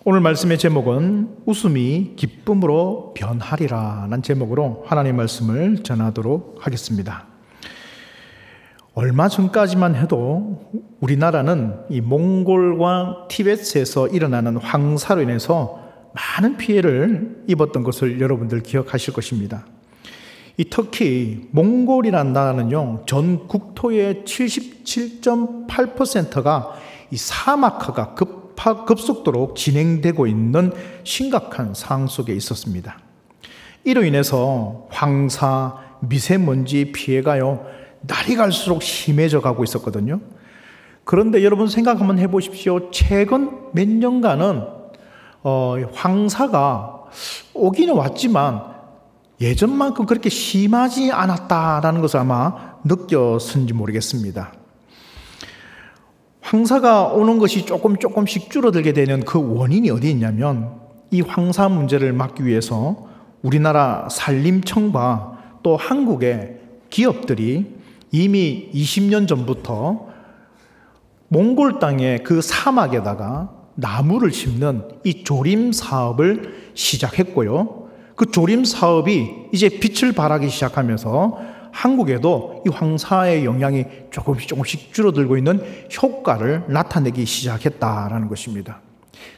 오늘 말씀의 제목은 웃음이 기쁨으로 변하리라는 제목으로 하나님의 말씀을 전하도록 하겠습니다. 얼마 전까지만 해도 우리나라는 이 몽골과 티베트에서 일어나는 황사로 인해서 많은 피해를 입었던 것을 여러분들 기억하실 것입니다. 이 특히 몽골이라는 나라는요, 전 국토의 77.8%가 이 사막화가 급속도로 진행되고 있는 심각한 상황 속에 있었습니다. 이로 인해서 황사, 미세먼지 피해가요, 날이 갈수록 심해져 가고 있었거든요. 그런데 여러분 생각 한번 해보십시오. 최근 몇 년간은 황사가 오기는 왔지만 예전만큼 그렇게 심하지 않았다라는 것을 아마 느꼈는지 모르겠습니다. 황사가 오는 것이 조금씩 줄어들게 되는 그 원인이 어디 있냐면, 이 황사 문제를 막기 위해서 우리나라 산림청과 또 한국의 기업들이 이미 20년 전부터 몽골 땅의 그 사막에다가 나무를 심는 이 조림 사업을 시작했고요. 그 조림 사업이 이제 빛을 발하기 시작하면서 한국에도 이 황사의 영향이 조금씩 줄어들고 있는 효과를 나타내기 시작했다라는 것입니다.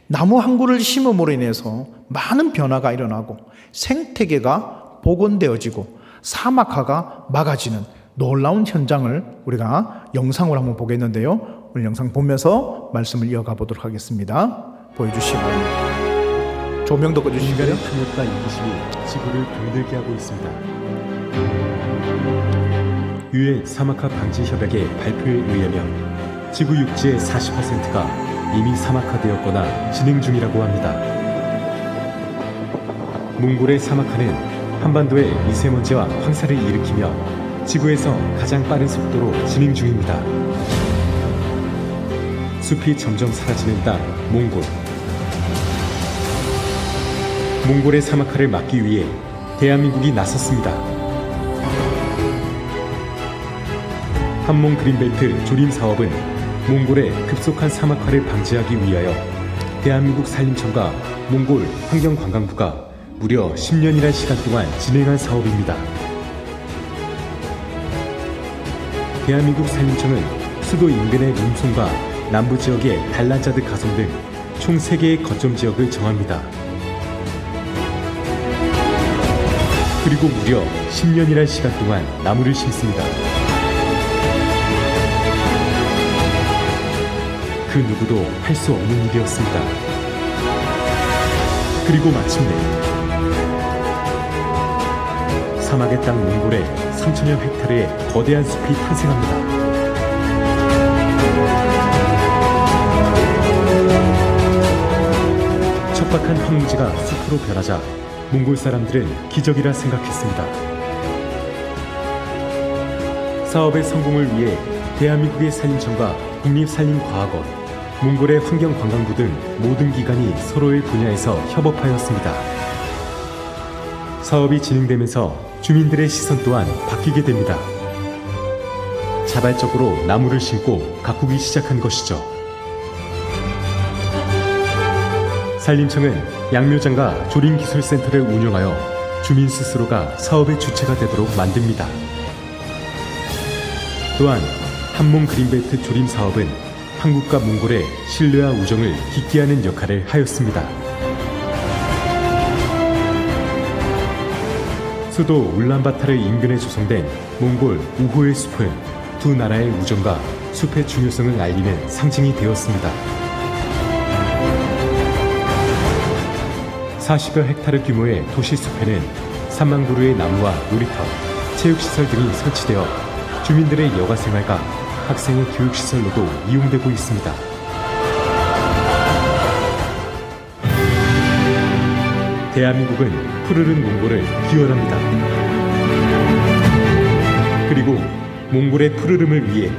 나무 한 그루를 심음으로 인해서 많은 변화가 일어나고 생태계가 복원되어지고 사막화가 막아지는 놀라운 현장을 우리가 영상으로 한번 보겠는데요. 오늘 영상 보면서 말씀을 이어가 보도록 하겠습니다. 보여주시기 바랍니다. 조명도 꺼주시고요. 인간의 탐욕과 이기심이 지구를 병들게 하고 있습니다. 유엔 사막화 방지 협약의 발표에 의하면 지구 육지의 40%가 이미 사막화되었거나 진행 중이라고 합니다. 몽골의 사막화는 한반도의 미세먼지와 황사를 일으키며 지구에서 가장 빠른 속도로 진행 중입니다. 숲이 점점 사라지는 땅 몽골. 몽골의 사막화를 막기 위해 대한민국이 나섰습니다. 한몽 그린벨트 조림 사업은 몽골의 급속한 사막화를 방지하기 위하여 대한민국 산림청과 몽골 환경관광부가 무려 10년이라는 시간 동안 진행한 사업입니다. 대한민국 산림청은 수도 인근의 농촌과 남부 지역의 달란자드 가송 등 총 3개의 거점 지역을 정합니다. 그리고 무려 10년이라는 시간 동안 나무를 심습니다. 그 누구도 할 수 없는 일이었습니다. 그리고 마침내 사막의 땅 몽골에 3천여 헥타르의 거대한 숲이 탄생합니다. 척박한 황무지가 숲으로 변하자 몽골 사람들은 기적이라 생각했습니다. 사업의 성공을 위해 대한민국의 산림청과 국립산림과학원, 몽골의 환경관광부 등 모든 기관이 서로의 분야에서 협업하였습니다. 사업이 진행되면서 주민들의 시선 또한 바뀌게 됩니다. 자발적으로 나무를 심고 가꾸기 시작한 것이죠. 산림청은 양묘장과 조림기술센터를 운영하여 주민 스스로가 사업의 주체가 되도록 만듭니다. 또한 한몽 그린벨트 조림 사업은 한국과 몽골의 신뢰와 우정을 깊게 하는 역할을 하였습니다. 수도 울란바타르 인근에 조성된 몽골 우호의 숲은 두 나라의 우정과 숲의 중요성을 알리는 상징이 되었습니다. 40여 헥타르 규모의 도시 숲에는 3만 그루의 나무와 놀이터, 체육시설 등이 설치되어 주민들의 여가생활과 학생의 교육시설로도 이용되고 있습니다. 대한민국은 푸르른 몽골을 기원합니다. 그리고 몽골의 푸르름을 위해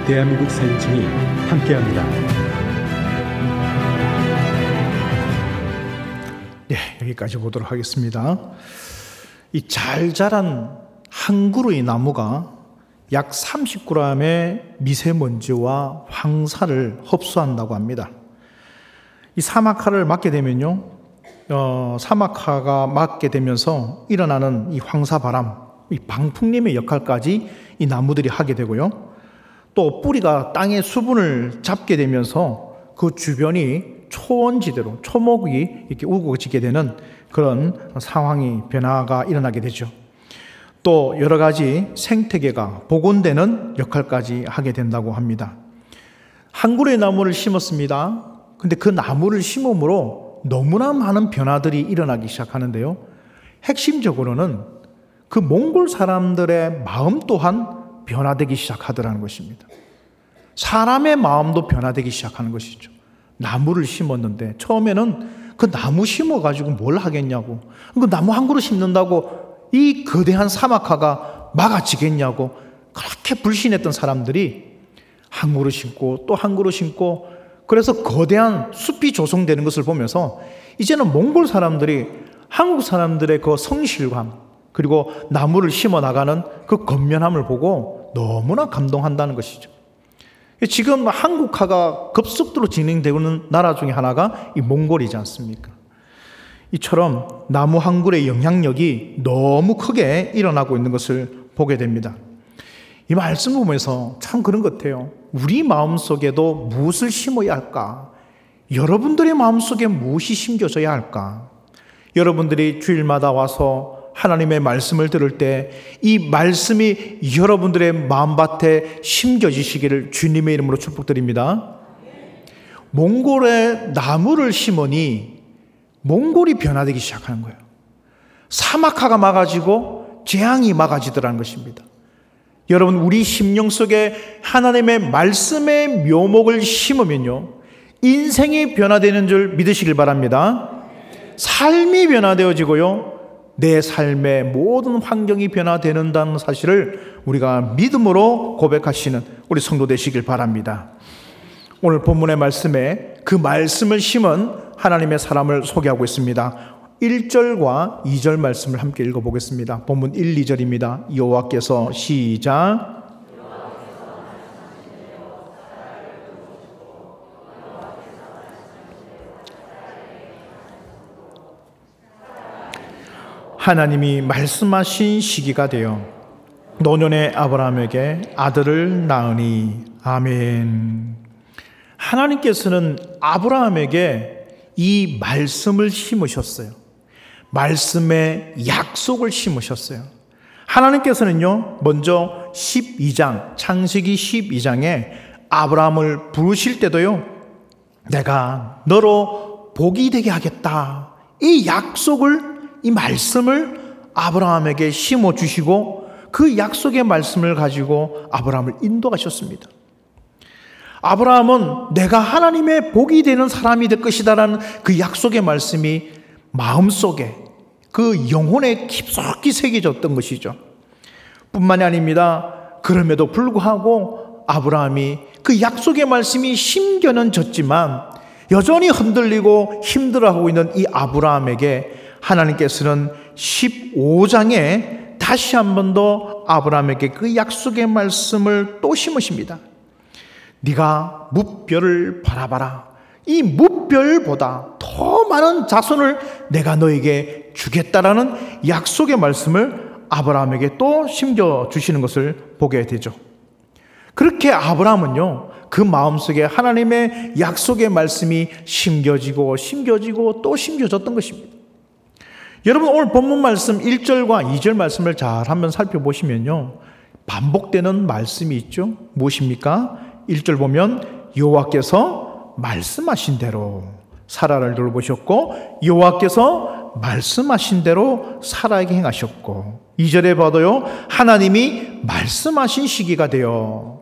대한민국 산림청이 함께합니다. 네, 여기까지 보도록 하겠습니다. 이 잘 자란 한 그루의 나무가 약 30g의 미세먼지와 황사를 흡수한다고 합니다. 이 사막화를 맞게 되면요, 사막화가 맞게 되면서 일어나는 이 황사바람, 이 방풍림의 역할까지 이 나무들이 하게 되고요. 또 뿌리가 땅의 수분을 잡게 되면서 그 주변이 초원지대로, 초목이 이렇게 우거지게 되는 그런 상황이 변화가 일어나게 되죠. 또 여러 가지 생태계가 복원되는 역할까지 하게 된다고 합니다. 한 그루의 나무를 심었습니다. 근데 그 나무를 심음으로 너무나 많은 변화들이 일어나기 시작하는데요. 핵심적으로는 그 몽골 사람들의 마음 또한 변화되기 시작하더라는 것입니다. 사람의 마음도 변화되기 시작하는 것이죠. 나무를 심었는데 처음에는 그 나무 심어가지고 뭘 하겠냐고, 그 나무 한 그루 심는다고 이 거대한 사막화가 막아지겠냐고 그렇게 불신했던 사람들이 한 그루 심고 또 한 그루 심고, 그래서 거대한 숲이 조성되는 것을 보면서 이제는 몽골 사람들이 한국 사람들의 그 성실감, 그리고 나무를 심어 나가는 그 건면함을 보고 너무나 감동한다는 것이죠. 지금 한국화가 급속도로 진행되고 있는 나라 중에 하나가 이 몽골이지 않습니까? 이처럼 나무 한 그루의 영향력이 너무 크게 일어나고 있는 것을 보게 됩니다. 이 말씀을 보면서 참 그런 것 같아요. 우리 마음속에도 무엇을 심어야 할까? 여러분들의 마음속에 무엇이 심겨져야 할까? 여러분들이 주일마다 와서 하나님의 말씀을 들을 때 이 말씀이 여러분들의 마음밭에 심겨지시기를 주님의 이름으로 축복드립니다. 몽골에 나무를 심으니 몽골이 변화되기 시작하는 거예요. 사막화가 막아지고 재앙이 막아지더라는 것입니다. 여러분, 우리 심령 속에 하나님의 말씀의 묘목을 심으면요, 인생이 변화되는 줄 믿으시길 바랍니다. 삶이 변화되어지고요, 내 삶의 모든 환경이 변화되는다는 사실을 우리가 믿음으로 고백하시는 우리 성도 되시길 바랍니다. 오늘 본문의 말씀에 그 말씀을 심은 하나님의 사람을 소개하고 있습니다. 1절과 2절 말씀을 함께 읽어보겠습니다. 본문 1, 2절입니다. 여호와께서 시작. 하나님이 말씀하신 시기가 되어 노년의 아브라함에게 아들을 낳으니. 아멘. 하나님께서는 아브라함에게 이 말씀을 심으셨어요. 말씀의 약속을 심으셨어요. 하나님께서는요, 먼저 12장, 창세기 12장에 아브라함을 부르실 때도요, 내가 너로 복이 되게 하겠다, 이 약속을, 이 말씀을 아브라함에게 심어주시고 그 약속의 말씀을 가지고 아브라함을 인도하셨습니다. 아브라함은 내가 하나님의 복이 되는 사람이 될 것이다라는 그 약속의 말씀이 마음속에, 그 영혼에 깊숙이 새겨졌던 것이죠. 뿐만이 아닙니다. 그럼에도 불구하고 아브라함이 그 약속의 말씀이 심겨는 졌지만 여전히 흔들리고 힘들어하고 있는 이 아브라함에게 하나님께서는 15장에 다시 한 번 더 아브라함에게 그 약속의 말씀을 또 심으십니다. 네가 뭇별을 바라봐라. 이 뭇별보다 더 많은 자손을 내가 너에게 주겠다라는 약속의 말씀을 아브라함에게 또 심겨주시는 것을 보게 되죠. 그렇게 아브라함은요, 그 마음속에 하나님의 약속의 말씀이 심겨지고 또 심겨졌던 것입니다. 여러분, 오늘 본문 말씀 1절과 2절 말씀을 잘 한번 살펴보시면요, 반복되는 말씀이 있죠. 무엇입니까? 1절 보면 여호와께서 말씀하신 대로 사라를 돌보셨고 여호와께서 말씀하신 대로 사라에게 행하셨고, 2절에 봐도요, 하나님이 말씀하신 시기가 되어.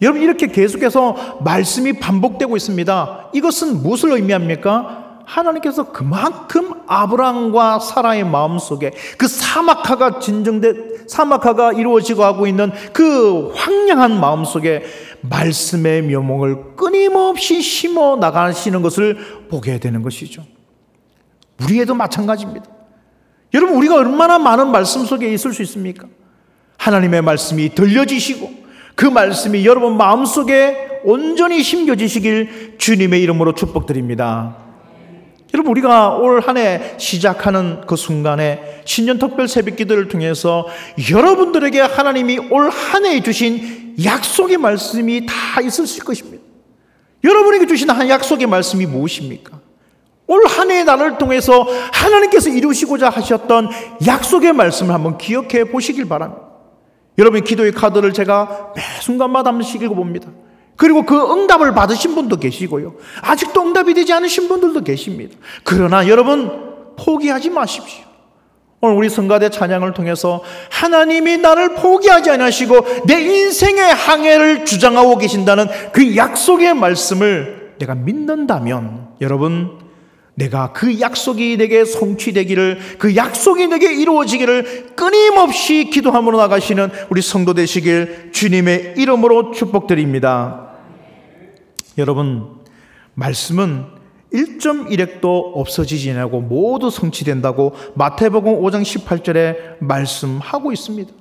여러분, 이렇게 계속해서 말씀이 반복되고 있습니다. 이것은 무엇을 의미합니까? 하나님께서 그만큼 아브라함과 사라의 마음속에 그 사막화가 이루어지고 하고 있는 그 황량한 마음속에 말씀의 묘목을 끊임없이 심어 나가시는 것을 보게 되는 것이죠. 우리에도 마찬가지입니다. 여러분, 우리가 얼마나 많은 말씀 속에 있을 수 있습니까? 하나님의 말씀이 들려지시고 그 말씀이 여러분 마음속에 온전히 심겨지시길 주님의 이름으로 축복드립니다. 여러분, 우리가 올 한 해 시작하는 그 순간에 신년 특별 새벽기도를 통해서 여러분들에게 하나님이 올 한 해에 주신 약속의 말씀이 다 있을 것입니다. 여러분에게 주신 한 약속의 말씀이 무엇입니까? 올 한 해의 날을 통해서 하나님께서 이루시고자 하셨던 약속의 말씀을 한번 기억해 보시길 바랍니다. 여러분, 기도의 카드를 제가 매 순간마다 한 번씩 읽어봅니다. 그리고 그 응답을 받으신 분도 계시고요, 아직도 응답이 되지 않으신 분들도 계십니다. 그러나 여러분, 포기하지 마십시오. 오늘 우리 성가대 찬양을 통해서 하나님이 나를 포기하지 않으시고 내 인생의 항해를 주장하고 계신다는 그 약속의 말씀을 내가 믿는다면, 여러분, 내가 그 약속이 내게 성취되기를, 그 약속이 내게 이루어지기를 끊임없이 기도함으로 나가시는 우리 성도 되시길 주님의 이름으로 축복드립니다. 여러분, 말씀은 1.1핵도 없어지지 않고 모두 성취된다고 마태복음 5장 18절에 말씀하고 있습니다.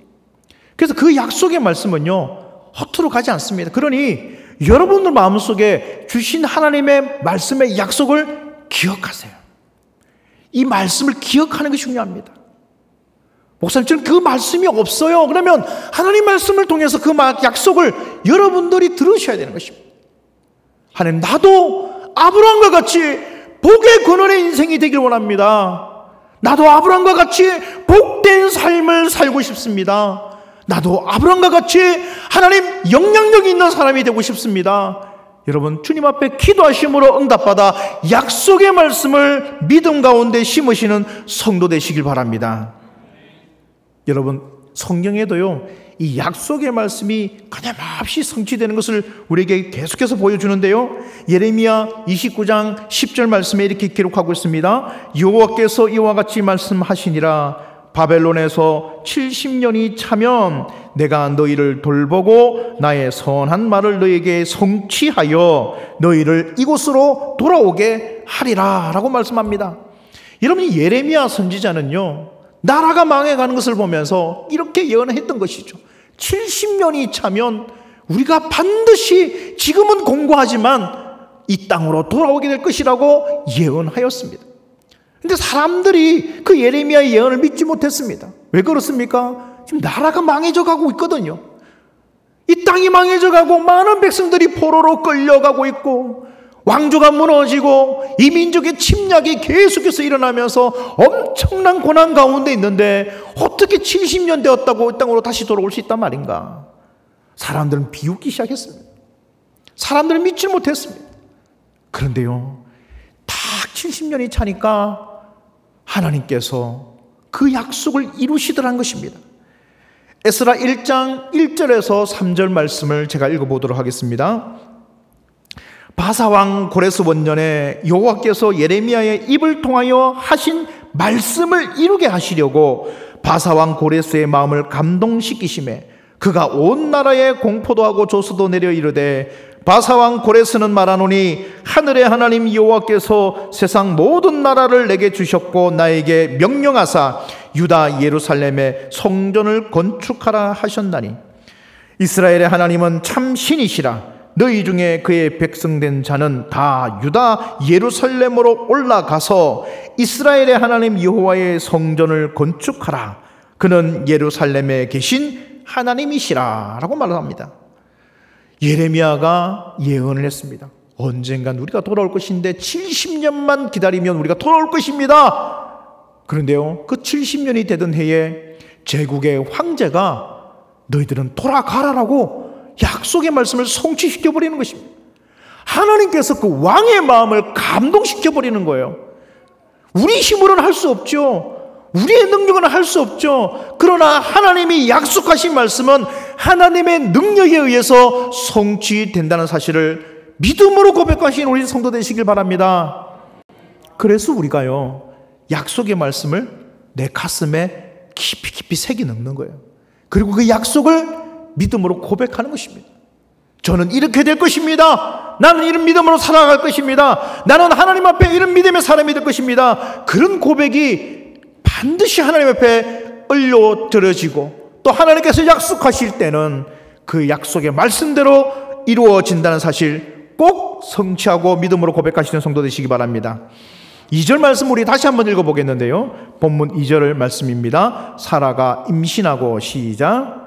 그래서 그 약속의 말씀은요, 허투루 가지 않습니다. 그러니 여러분들 마음속에 주신 하나님의 말씀의 약속을 기억하세요. 이 말씀을 기억하는 것이 중요합니다. 목사님, 그 말씀이 없어요. 그러면 하나님 말씀을 통해서 그 약속을 여러분들이 들으셔야 되는 것입니다. 하나님, 나도 아브라함과 같이 복의 근원의 인생이 되길 원합니다. 나도 아브라함과 같이 복된 삶을 살고 싶습니다. 나도 아브라함과 같이 하나님 영향력 있는 사람이 되고 싶습니다. 여러분, 주님 앞에 기도하심으로 응답받아 약속의 말씀을 믿음 가운데 심으시는 성도 되시길 바랍니다. 여러분, 성경에도요, 이 약속의 말씀이 가념없이 성취되는 것을 우리에게 계속해서 보여주는데요, 예레미야 29장 10절 말씀에 이렇게 기록하고 있습니다. 여호와께서 이와 같이 말씀하시니라. 바벨론에서 70년이 차면 내가 너희를 돌보고 나의 선한 말을 너희에게 성취하여 너희를 이곳으로 돌아오게 하리라 라고 말씀합니다. 여러분, 예레미야 선지자는요, 나라가 망해가는 것을 보면서 이렇게 예언했던 것이죠. 70년이 차면 우리가 반드시 지금은 공고하지만 이 땅으로 돌아오게 될 것이라고 예언하였습니다. 그런데 사람들이 그 예레미야의 예언을 믿지 못했습니다. 왜 그렇습니까? 지금 나라가 망해져 가고 있거든요. 이 땅이 망해져 가고 많은 백성들이 포로로 끌려가고 있고 왕조가 무너지고 이 민족의 침략이 계속해서 일어나면서 엄청난 고난 가운데 있는데 어떻게 70년 되었다고 이 땅으로 다시 돌아올 수 있단 말인가? 사람들은 비웃기 시작했습니다. 사람들은 믿지 못했습니다. 그런데요, 딱 70년이 차니까 하나님께서 그 약속을 이루시더란 것입니다. 에스라 1장 1절에서 3절 말씀을 제가 읽어보도록 하겠습니다. 바사왕 고레스 원년에 여호와께서 예레미야의 입을 통하여 하신 말씀을 이루게 하시려고 바사왕 고레스의 마음을 감동시키심에 그가 온 나라에 공포도 하고 조서도 내려 이르되 바사왕 고레스는 말하노니 하늘의 하나님 여호와께서 세상 모든 나라를 내게 주셨고 나에게 명령하사 유다 예루살렘에 성전을 건축하라 하셨나니 이스라엘의 하나님은 참 신이시라. 너희 중에 그의 백성된 자는 다 유다 예루살렘으로 올라가서 이스라엘의 하나님 여호와의 성전을 건축하라. 그는 예루살렘에 계신 하나님이시라 라고 말합니다. 예레미야가 예언을 했습니다. 언젠간 우리가 돌아올 것인데 70년만 기다리면 우리가 돌아올 것입니다. 그런데요, 그 70년이 되던 해에 제국의 황제가 너희들은 돌아가라라고 약속의 말씀을 성취시켜버리는 것입니다. 하나님께서 그 왕의 마음을 감동시켜버리는 거예요. 우리 힘으로는 할 수 없죠. 우리의 능력은 할 수 없죠. 그러나 하나님이 약속하신 말씀은 하나님의 능력에 의해서 성취된다는 사실을 믿음으로 고백하신 우리 성도 되시길 바랍니다. 그래서 우리가요, 약속의 말씀을 내 가슴에 깊이 깊이 새겨 넣는 거예요. 그리고 그 약속을 믿음으로 고백하는 것입니다. 저는 이렇게 될 것입니다. 나는 이런 믿음으로 살아갈 것입니다. 나는 하나님 앞에 이런 믿음의 사람이 될 것입니다. 그런 고백이 반드시 하나님 앞에 올려드려지고 또 하나님께서 약속하실 때는 그 약속의 말씀대로 이루어진다는 사실 꼭 성취하고 믿음으로 고백하시는 성도 되시기 바랍니다. 2절 말씀 우리 다시 한번 읽어보겠는데요. 본문 2절 말씀입니다. 사라가 임신하고 시작.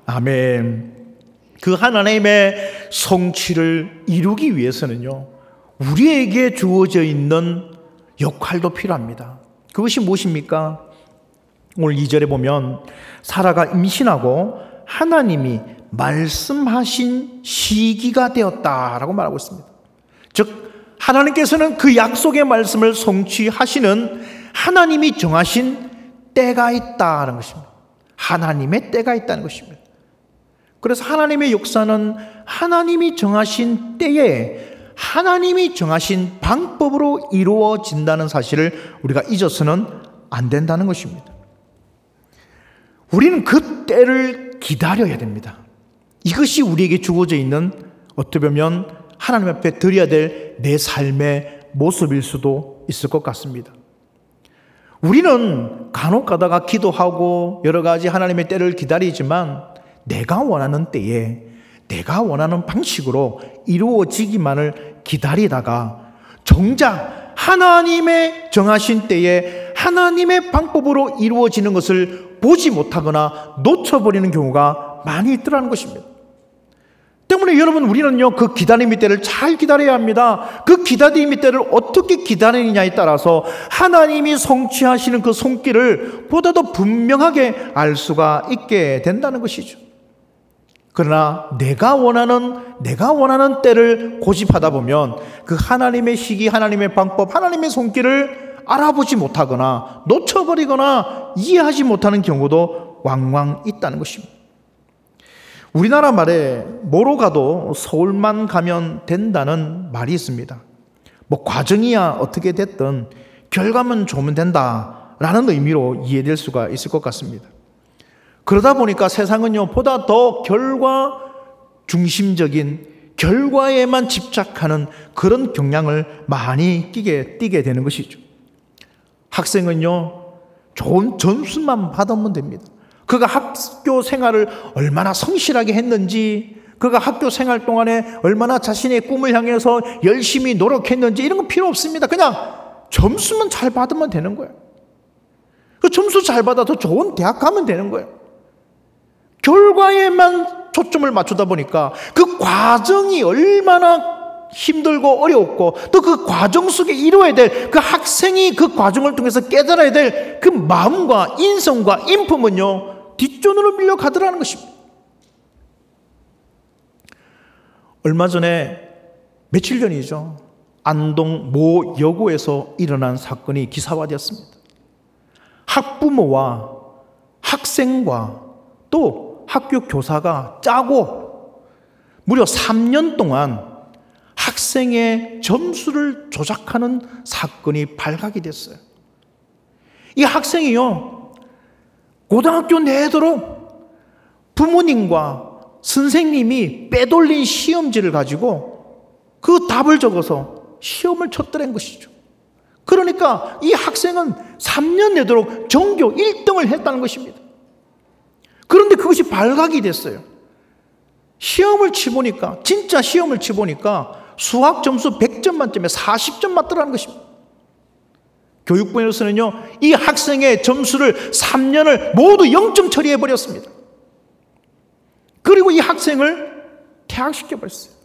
아멘. 그 하나님의 성취를 이루기 위해서는요, 우리에게 주어져 있는 역할도 필요합니다. 그것이 무엇입니까? 오늘 2절에 보면 사라가 임신하고 하나님이 말씀하신 시기가 되었다라고 말하고 있습니다. 즉 하나님께서는 그 약속의 말씀을 성취하시는 하나님이 정하신 때가 있다는 것입니다. 하나님의 때가 있다는 것입니다. 그래서 하나님의 역사는 하나님이 정하신 때에 하나님이 정하신 방법으로 이루어진다는 사실을 우리가 잊어서는 안 된다는 것입니다. 우리는 그 때를 기다려야 됩니다. 이것이 우리에게 주어져 있는, 어떻게 보면 하나님 앞에 드려야 될 내 삶의 모습일 수도 있을 것 같습니다. 우리는 간혹 가다가 기도하고 여러 가지 하나님의 때를 기다리지만 내가 원하는 때에 내가 원하는 방식으로 이루어지기만을 기다리다가 정작 하나님의 정하신 때에 하나님의 방법으로 이루어지는 것을 보지 못하거나 놓쳐버리는 경우가 많이 있더라는 것입니다. 때문에 여러분, 우리는요, 그 기다림의 때를 잘 기다려야 합니다. 그 기다림의 때를 어떻게 기다리느냐에 따라서 하나님이 성취하시는 그 손길을 보다 더 분명하게 알 수가 있게 된다는 것이죠. 그러나 내가 원하는 때를 고집하다 보면 그 하나님의 시기, 하나님의 방법, 하나님의 손길을 알아보지 못하거나 놓쳐버리거나 이해하지 못하는 경우도 왕왕 있다는 것입니다. 우리나라 말에 뭐로 가도 서울만 가면 된다는 말이 있습니다. 뭐 과정이야 어떻게 됐든 결과만 좋으면 된다라는 의미로 이해될 수가 있을 것 같습니다. 그러다 보니까 세상은요, 보다 더 결과 중심적인, 결과에만 집착하는 그런 경향을 많이 띠게 되는 것이죠. 학생은요, 좋은 점수만 받으면 됩니다. 그가 학교 생활을 얼마나 성실하게 했는지, 그가 학교 생활 동안에 얼마나 자신의 꿈을 향해서 열심히 노력했는지 이런 거 필요 없습니다. 그냥 점수만 잘 받으면 되는 거예요. 그 점수 잘 받아 더 좋은 대학 가면 되는 거예요. 결과에만 초점을 맞추다 보니까 그 과정이 얼마나 힘들고 어려웠고 또 그 과정 속에 이루어야 될, 그 학생이 그 과정을 통해서 깨달아야 될 그 마음과 인성과 인품은요, 뒷전으로 밀려가더라는 것입니다. 얼마 전에, 며칠 전이죠, 안동 모 여고에서 일어난 사건이 기사화되었습니다. 학부모와 학생과 또 학교 교사가 짜고 무려 3년 동안 학생의 점수를 조작하는 사건이 발각이 됐어요. 이 학생이요, 고등학교 내도록 부모님과 선생님이 빼돌린 시험지를 가지고 그 답을 적어서 시험을 쳤더란 것이죠. 그러니까 이 학생은 3년 내도록 전교 1등을 했다는 것입니다. 그런데 그것이 발각이 됐어요. 시험을 치보니까, 진짜 시험을 치보니까 수학 점수 100점 만점에 40점 맞더라는 것입니다. 교육부에서는요, 이 학생의 점수를 3년을 모두 0점 처리해버렸습니다. 그리고 이 학생을 퇴학시켜버렸어요.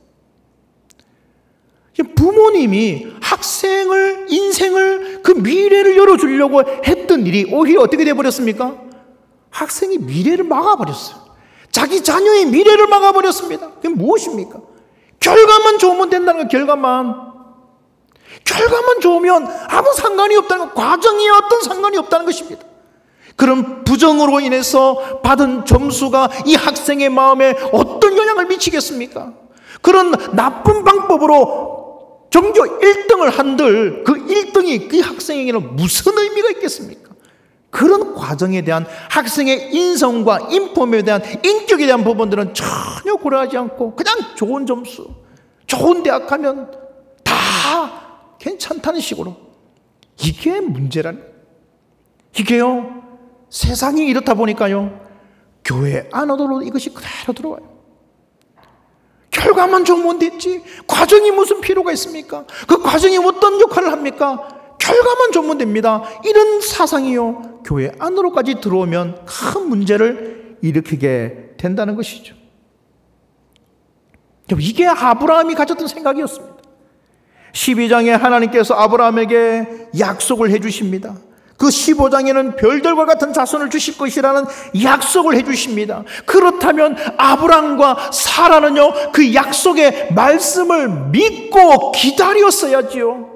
부모님이 학생을, 인생을, 그 미래를 열어주려고 했던 일이 오히려 어떻게 되어버렸습니까? 학생이 미래를 막아버렸어요. 자기 자녀의 미래를 막아버렸습니다. 그게 무엇입니까? 결과만 좋으면 된다는 거예요. 결과만 좋으면 아무 상관이 없다는 것, 과정이 어떤 상관이 없다는 것입니다. 그런 부정으로 인해서 받은 점수가 이 학생의 마음에 어떤 영향을 미치겠습니까? 그런 나쁜 방법으로 전교 1등을 한들 그 1등이 그 학생에게는 무슨 의미가 있겠습니까? 그런 과정에 대한 학생의 인성과 인품에 대한, 인격에 대한 부분들은 전혀 고려하지 않고 그냥 좋은 점수, 좋은 대학 가면 다 괜찮다는 식으로, 이게 문제라는, 이게요, 세상이 이렇다 보니까요, 교회 안으로 이것이 그대로 들어와요. 결과만 좋으면 됐지. 과정이 무슨 필요가 있습니까? 그 과정이 어떤 역할을 합니까? 결과만 좋으면 됩니다. 이런 사상이요, 교회 안으로까지 들어오면 큰 문제를 일으키게 된다는 것이죠. 이게 아브라함이 가졌던 생각이었습니다. 12장에 하나님께서 아브라함에게 약속을 해주십니다. 그 15장에는 별들과 같은 자손을 주실 것이라는 약속을 해주십니다. 그렇다면 아브라함과 사라는요, 그 약속의 말씀을 믿고 기다렸어야지요.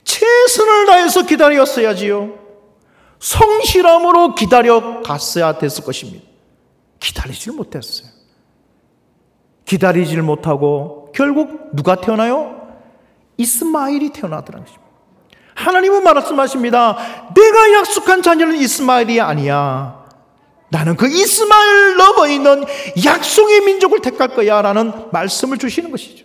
최선을 다해서 기다렸어야지요. 성실함으로 기다려갔어야 됐을 것입니다. 기다리질 못했어요. 기다리질 못하고 결국 누가 태어나요? 이스마엘이 태어나더라는 것입니다. 하나님은 말씀하십니다. 내가 약속한 자녀는 이스마엘이 아니야. 나는 그 이스마엘 넘어 있는 약속의 민족을 택할 거야 라는 말씀을 주시는 것이죠.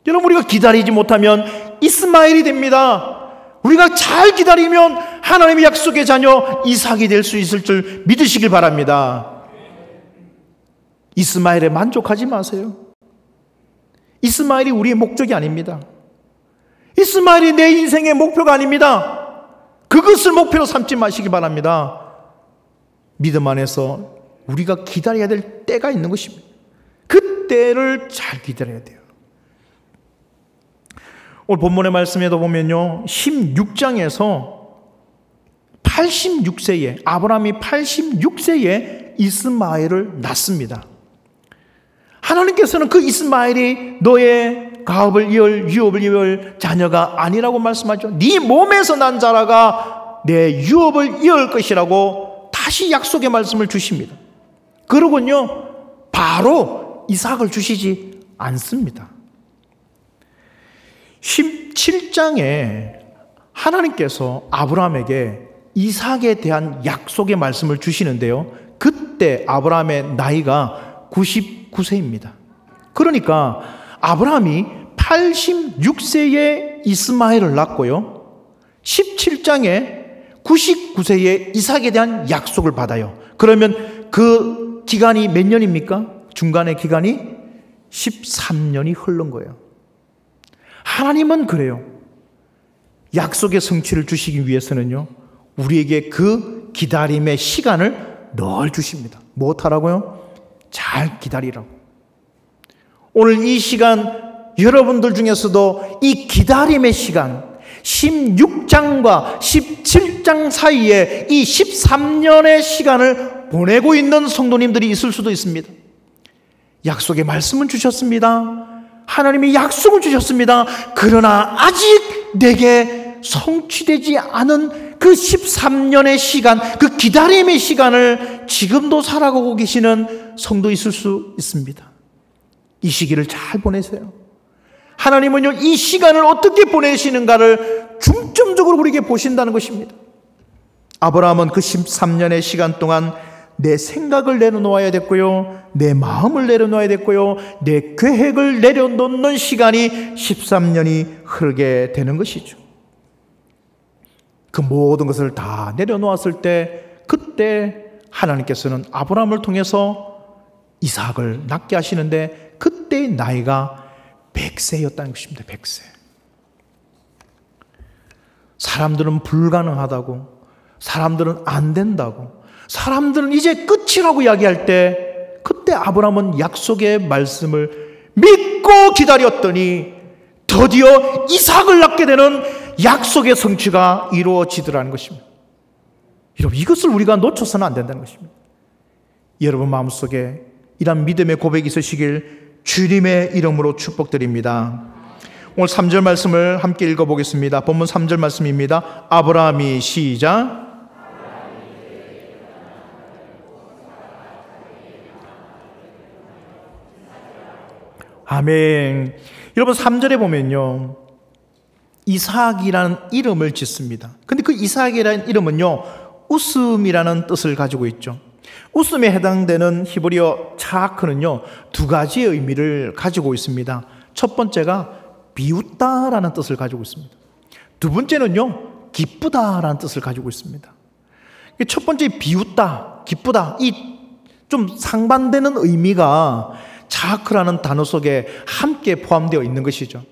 여러분, 우리가 기다리지 못하면 이스마엘이 됩니다. 우리가 잘 기다리면 하나님의 약속의 자녀 이삭이 될 수 있을 줄 믿으시길 바랍니다. 이스마엘에 만족하지 마세요. 이스마엘이 우리의 목적이 아닙니다. 이스마엘이 내 인생의 목표가 아닙니다. 그것을 목표로 삼지 마시기 바랍니다. 믿음 안에서 우리가 기다려야 될 때가 있는 것입니다. 그 때를 잘 기다려야 돼요. 오늘 본문의 말씀에도 보면요, 16장에서 86세에 아브라함이 86세에 이스마엘을 낳습니다. 하나님께서는 그 이스마엘이 너의 가업을 이을 유업을 이을 자녀가 아니라고 말씀하죠. 네 몸에서 난 자라가 내 유업을 이을 것이라고 다시 약속의 말씀을 주십니다. 그러군요, 바로 이삭을 주시지 않습니다. 17장에 하나님께서 아브라함에게 이삭에 대한 약속의 말씀을 주시는데요, 그때 아브라함의 나이가 99세입니다. 그러니까 아브라함이 86세에 이스마엘을 낳고요, 17장에 99세에 이삭에 대한 약속을 받아요. 그러면 그 기간이 몇 년입니까? 중간의 기간이 13년이 흐른 거예요. 하나님은 그래요. 약속의 성취를 주시기 위해서는요, 우리에게 그 기다림의 시간을 늘 주십니다. 무엇하라고요? 잘 기다리라고. 오늘 이 시간 여러분들 중에서도 이 기다림의 시간, 16장과 17장 사이에 이 13년의 시간을 보내고 있는 성도님들이 있을 수도 있습니다. 약속의 말씀은 주셨습니다. 하나님이 약속을 주셨습니다. 그러나 아직 내게 성취되지 않은 그 13년의 시간, 그 기다림의 시간을 지금도 살아가고 계시는 성도 있을 수 있습니다. 이 시기를 잘 보내세요. 하나님은요, 이 시간을 어떻게 보내시는가를 중점적으로 우리에게 보신다는 것입니다. 아브라함은 그 13년의 시간 동안 내 생각을 내려놓아야 됐고요, 내 마음을 내려놓아야 됐고요, 내 계획을 내려놓는 시간이 13년이 흐르게 되는 것이죠. 그 모든 것을 다 내려놓았을 때, 그때 하나님께서는 아브라함을 통해서 이삭을 낳게 하시는데, 그때의 나이가 100세였다는 것입니다. 100세. 사람들은 불가능하다고, 사람들은 안 된다고, 사람들은 이제 끝이라고 이야기할 때, 그때 아브라함은 약속의 말씀을 믿고 기다렸더니 드디어 이삭을 낳게 되는 약속의 성취가 이루어지더라는 것입니다. 여러분, 이것을 우리가 놓쳐서는 안 된다는 것입니다. 여러분 마음속에 이런 믿음의 고백이 있으시길 주님의 이름으로 축복드립니다. 오늘 3절 말씀을 함께 읽어보겠습니다. 본문 3절 말씀입니다. 아브라함이 시작. 아멘. 여러분 3절에 보면요, 이삭이라는 이름을 짓습니다. 근데 그 이삭이라는 이름은요, 웃음이라는 뜻을 가지고 있죠. 웃음에 해당되는 히브리어 차크는요, 두 가지의 의미를 가지고 있습니다. 첫 번째가 비웃다라는 뜻을 가지고 있습니다. 두 번째는요, 기쁘다라는 뜻을 가지고 있습니다. 첫 번째 비웃다, 기쁘다, 이 좀 상반되는 의미가 자크라는 단어 속에 함께 포함되어 있는 것이죠.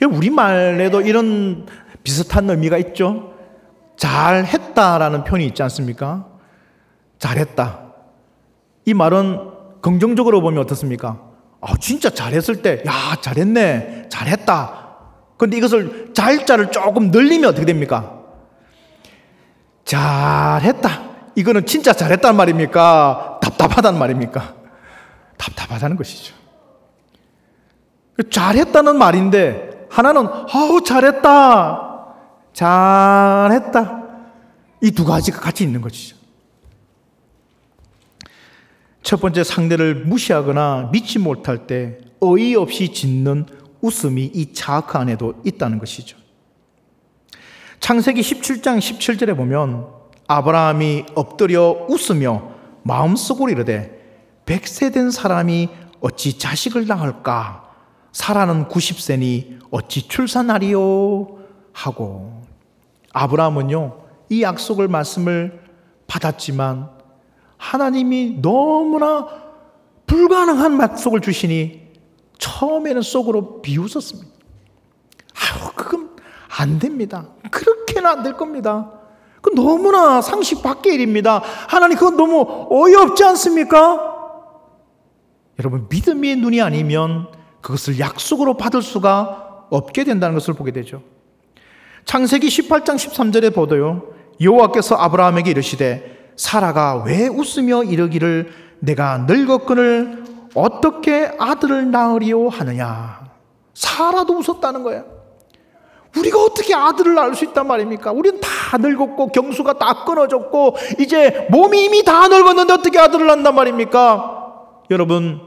우리말에도 이런 비슷한 의미가 있죠. 잘했다라는 표현이 있지 않습니까? 잘했다. 이 말은 긍정적으로 보면 어떻습니까? 진짜 잘했을 때, 야, 잘했네, 잘했다. 그런데 이것을 잘자를 조금 늘리면 어떻게 됩니까? 잘했다. 이거는 진짜 잘했다는 말입니까? 답답하다는 말입니까? 답답하다는 것이죠. 잘했다는 말인데 하나는 잘했다, 잘했다. 이 두 가지가 같이 있는 것이죠. 첫 번째, 상대를 무시하거나 믿지 못할 때 어이없이 짓는 웃음이 이 자크 안에도 있다는 것이죠. 창세기 17장 17절에 보면 아브라함이 엎드려 웃으며 마음속으로 이르되 100세 된 사람이 어찌 자식을 낳을까? 사라는 90세니 어찌 출산하리요? 하고, 아브라함은요, 이 약속을 말씀을 받았지만 하나님이 너무나 불가능한 약속을 주시니 처음에는 속으로 비웃었습니다. 그건 안 됩니다. 그렇게는 안 될 겁니다. 그건 너무나 상식 밖의 일입니다. 하나님, 그건 너무 어이없지 않습니까? 여러분, 믿음의 눈이 아니면 그것을 약속으로 받을 수가 없게 된다는 것을 보게 되죠. 창세기 18장 13절에 보도요, 여호와께서 아브라함에게 이르시되 사라가 왜 웃으며 이르기를 내가 늙었거늘 어떻게 아들을 낳으리요 하느냐. 사라도 웃었다는 거예요. 우리가 어떻게 아들을 낳을 수 있단 말입니까? 우리는 다 늙었고 경수가 다 끊어졌고 이제 몸이 이미 다 늙었는데 어떻게 아들을 낳는단 말입니까? 여러분,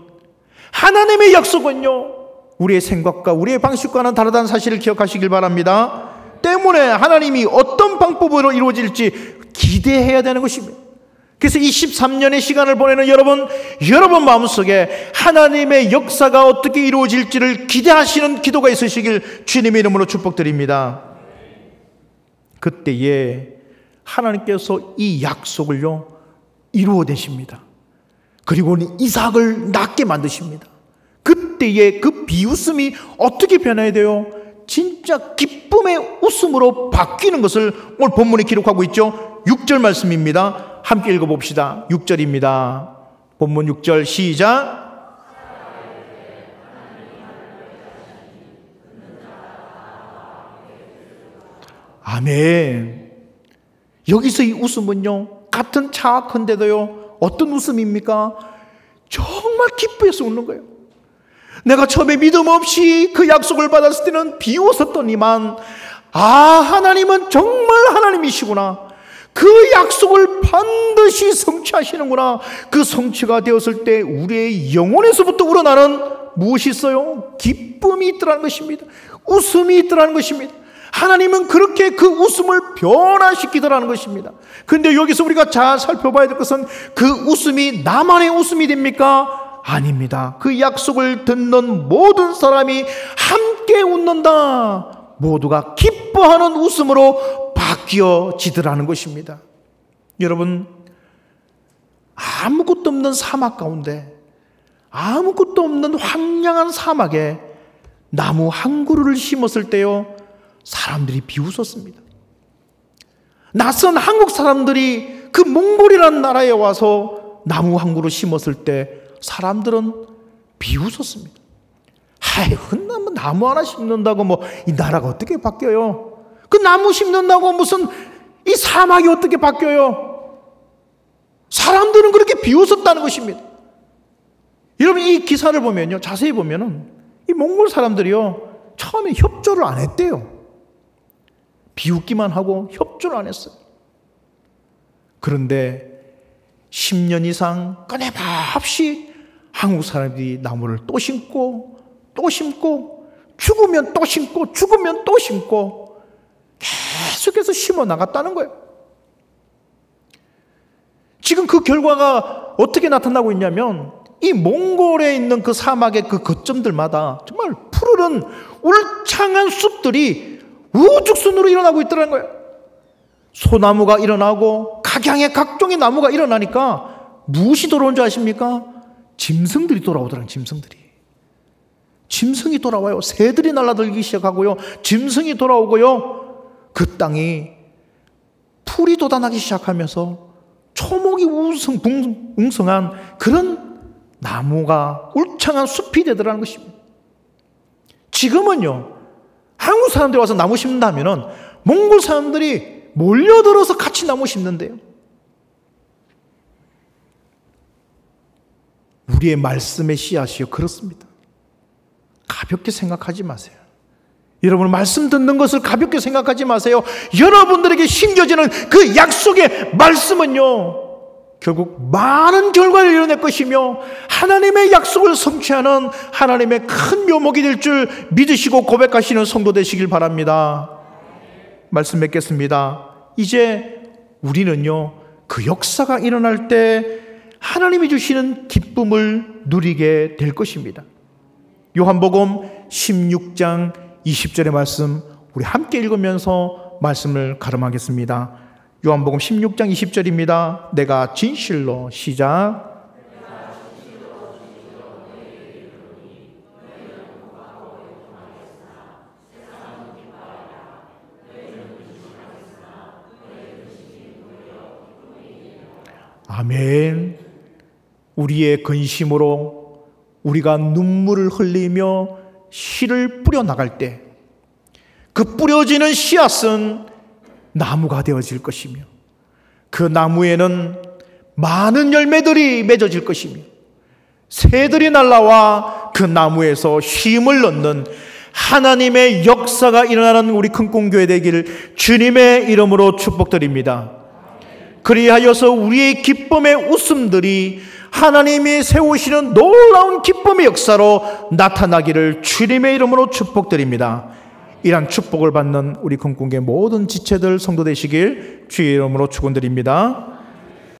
하나님의 약속은요, 우리의 생각과 우리의 방식과는 다르다는 사실을 기억하시길 바랍니다. 때문에 하나님이 어떤 방법으로 이루어질지 기대해야 되는 것입니다. 그래서 이 13년의 시간을 보내는 여러분 마음속에 하나님의 역사가 어떻게 이루어질지를 기대하시는 기도가 있으시길 주님의 이름으로 축복드립니다. 그때에 하나님께서 이 약속을요 이루어내십니다. 그리고는 이삭을 낳게 만드십니다. 그때에 그 비웃음이 어떻게 변해야 돼요? 진짜 기쁨의 웃음으로 바뀌는 것을 오늘 본문에 기록하고 있죠. 6절 말씀입니다. 함께 읽어봅시다. 6절입니다. 본문 6절 시작. 아멘. 여기서 이 웃음은요, 같은 차악한데도요, 어떤 웃음입니까? 정말 기뻐해서 웃는 거예요. 내가 처음에 믿음 없이 그 약속을 받았을 때는 비웃었더니만, 하나님은 정말 하나님이시구나. 그 약속을 반드시 성취하시는구나. 그 성취가 되었을 때 우리의 영혼에서부터 우러나는 무엇이 있어요? 기쁨이 있더라는 것입니다. 웃음이 있더라는 것입니다. 하나님은 그렇게 그 웃음을 변화시키더라는 것입니다. 그런데 여기서 우리가 잘 살펴봐야 될 것은 그 웃음이 나만의 웃음이 됩니까? 아닙니다. 그 약속을 듣는 모든 사람이 함께 웃는다. 모두가 기뻐하는 웃음으로 바뀌어지더라는 것입니다. 여러분, 아무것도 없는 사막 가운데, 아무것도 없는 황량한 사막에 나무 한 그루를 심었을 때요, 사람들이 비웃었습니다. 낯선 한국 사람들이 그 몽골이라는 나라에 와서 나무 한 그루 심었을 때 사람들은 비웃었습니다. 나무 하나 심는다고 이 나라가 어떻게 바뀌어요? 그 나무 심는다고 무슨 이 사막이 어떻게 바뀌어요? 사람들은 그렇게 비웃었다는 것입니다. 여러분, 이 기사를 보면요, 자세히 보면은 이 몽골 사람들이요, 처음에 협조를 안 했대요. 비웃기만 하고 협조를 안 했어요. 그런데 10년 이상 끊임없이 한국 사람들이 나무를 또 심고 또 심고, 죽으면 또 심고, 죽으면 또 심고, 계속해서 심어 나갔다는 거예요. 지금 그 결과가 어떻게 나타나고 있냐면, 이 몽골에 있는 그 사막의 그 거점들마다 정말 푸르른 울창한 숲들이 우죽순으로 일어나고 있더라는 거예요. 소나무가 일어나고 각양의 각종의 나무가 일어나니까 무엇이 들어온 줄 아십니까? 짐승들이 돌아오더라고요. 짐승이 돌아와요. 새들이 날아들기 시작하고요. 짐승이 돌아오고요. 그 땅이 풀이 돋아나기 시작하면서 초목이 웅성한 그런 나무가 울창한 숲이 되더라는 것입니다. 지금은요, 한국 사람들이 와서 나무 심는다면 몽골 사람들이 몰려들어서 같이 나무 심는데요. 우리의 말씀의 씨앗이요, 그렇습니다. 가볍게 생각하지 마세요. 여러분, 말씀 듣는 것을 가볍게 생각하지 마세요. 여러분들에게 심겨지는 그 약속의 말씀은요, 결국 많은 결과를 이뤄낼 것이며 하나님의 약속을 성취하는 하나님의 큰 묘목이 될 줄 믿으시고 고백하시는 성도 되시길 바랍니다. 말씀 맺겠습니다. 이제 우리는요, 그 역사가 일어날 때 하나님이 주시는 기쁨을 누리게 될 것입니다. 요한복음 16장 20절의 말씀, 우리 함께 읽으면서 말씀을 가름하겠습니다. 요한복음 16장 20절입니다. 내가 진실로 시작. 아멘. 우리의 근심으로 우리가 눈물을 흘리며 씨를 뿌려 나갈 때 그 뿌려지는 씨앗은 나무가 되어질 것이며 그 나무에는 많은 열매들이 맺어질 것이며 새들이 날아와 그 나무에서 쉼을 얻는 하나님의 역사가 일어나는 우리 큰꿈교회 되기를 주님의 이름으로 축복드립니다. 그리하여서 우리의 기쁨의 웃음들이 하나님이 세우시는 놀라운 기쁨의 역사로 나타나기를 주님의 이름으로 축복드립니다. 이러한 축복을 받는 우리 큰꿈교회 모든 지체들 성도 되시길 주의 이름으로 축원드립니다.